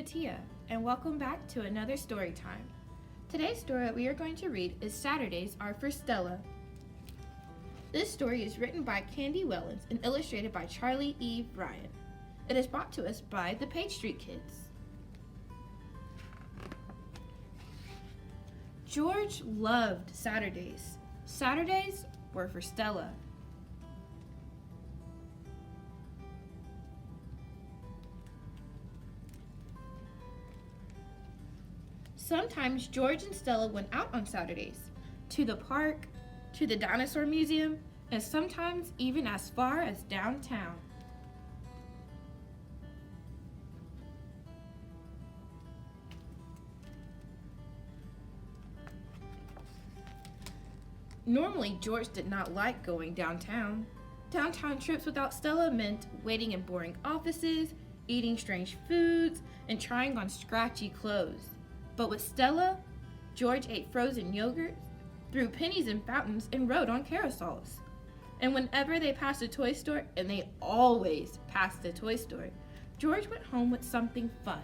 Matia, and welcome back to another story time. Today's story we are going to read is Saturdays Are for Stella. This story is written by Candy Wellins and illustrated by Charlie E. Ryan. It is brought to us by the Page Street Kids. George loved Saturdays. Saturdays were for Stella. Sometimes George and Stella went out on Saturdays, to the park, to the dinosaur museum, and sometimes even as far as downtown. Normally, George did not like going downtown. Downtown trips without Stella meant waiting in boring offices, eating strange foods, and trying on scratchy clothes. But with Stella, George ate frozen yogurt, threw pennies in fountains, and rode on carousels. And whenever they passed a toy store, and they always passed a toy store, George went home with something fun.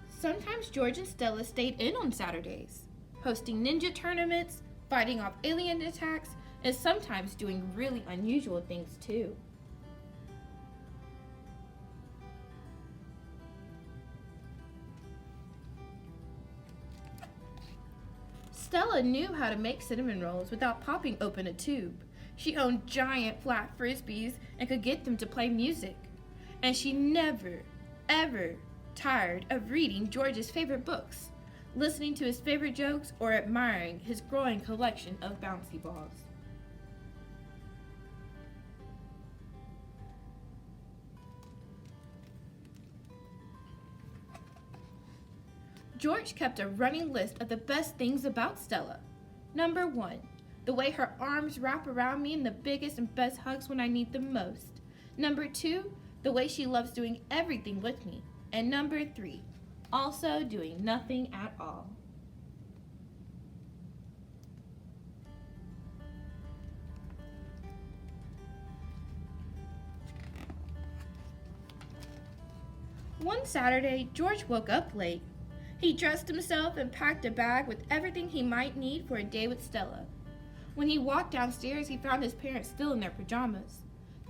Sometimes George and Stella stayed in on Saturdays, hosting ninja tournaments, fighting off alien attacks, and sometimes doing really unusual things too. Stella knew how to make cinnamon rolls without popping open a tube. She owned giant flat frisbees and could get them to play music. And she never, ever tired of reading George's favorite books, listening to his favorite jokes, or admiring his growing collection of bouncy balls. George kept a running list of the best things about Stella. Number 1, the way her arms wrap around me in the biggest and best hugs when I need them most. Number 2, the way she loves doing everything with me. And number 3, also doing nothing at all. One Saturday, George woke up late. He dressed himself and packed a bag with everything he might need for a day with Stella. When he walked downstairs, he found his parents still in their pajamas.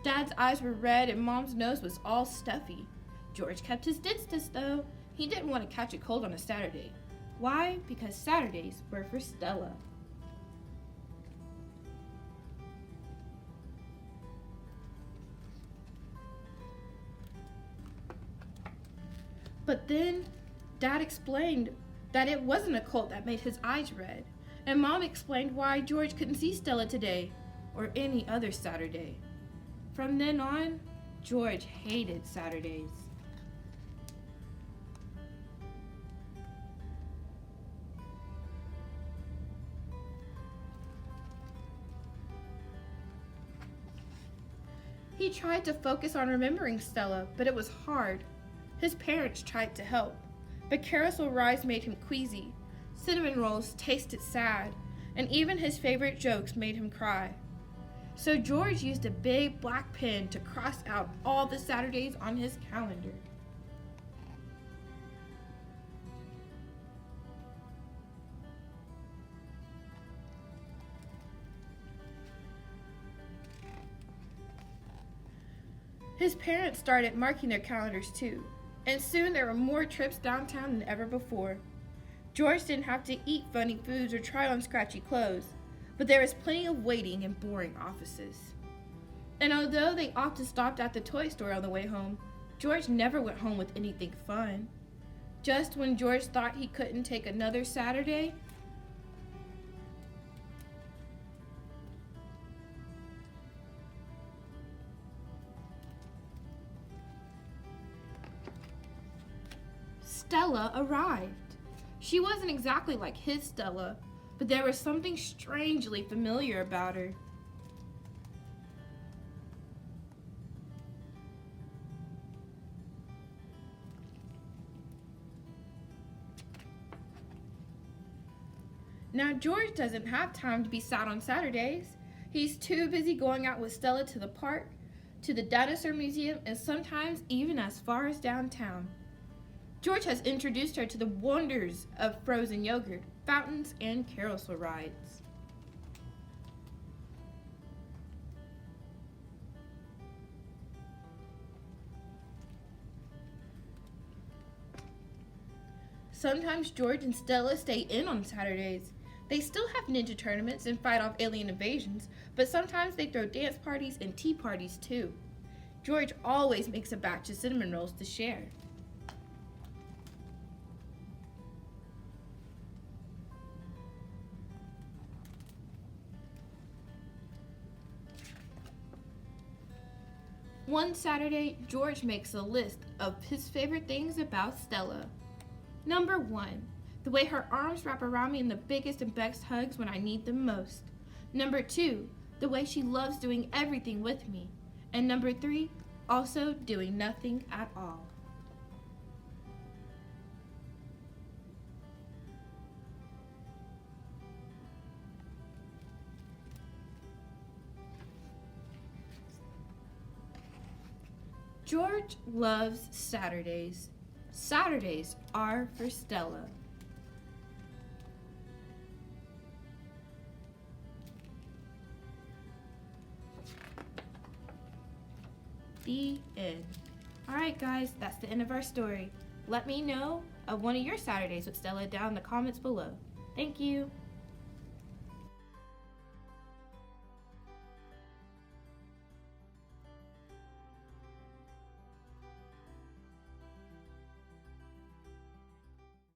Dad's eyes were red and Mom's nose was all stuffy. George kept his distance though. He didn't want to catch a cold on a Saturday. Why? Because Saturdays were for Stella. But then Dad explained that it wasn't a cold that made his eyes red. And Mom explained why George couldn't see Stella today or any other Saturday. From then on, George hated Saturdays. He tried to focus on remembering Stella, but it was hard. His parents tried to help, but carousel rides made him queasy. Cinnamon rolls tasted sad, and even his favorite jokes made him cry. So George used a big black pen to cross out all the Saturdays on his calendar. His parents started marking their calendars too, and soon there were more trips downtown than ever before. George didn't have to eat funny foods or try on scratchy clothes, but there was plenty of waiting in boring offices. And although they often stopped at the toy store on the way home, George never went home with anything fun. Just when George thought he couldn't take another Saturday, Stella arrived. She wasn't exactly like his Stella, but there was something strangely familiar about her. Now, George doesn't have time to be sad on Saturdays. He's too busy going out with Stella to the park, to the dinosaur museum, and sometimes even as far as downtown. George has introduced her to the wonders of frozen yogurt, fountains, and carousel rides. Sometimes George and Stella stay in on Saturdays. They still have ninja tournaments and fight off alien invasions, but sometimes they throw dance parties and tea parties too. George always makes a batch of cinnamon rolls to share. One Saturday, George makes a list of his favorite things about Stella. Number 1, the way her arms wrap around me in the biggest and best hugs when I need them most. Number 2, the way she loves doing everything with me. And number 3, also doing nothing at all. George loves Saturdays. Saturdays are for Stella. The end. Alright guys, that's the end of our story. Let me know of one of your Saturdays with Stella down in the comments below. Thank you.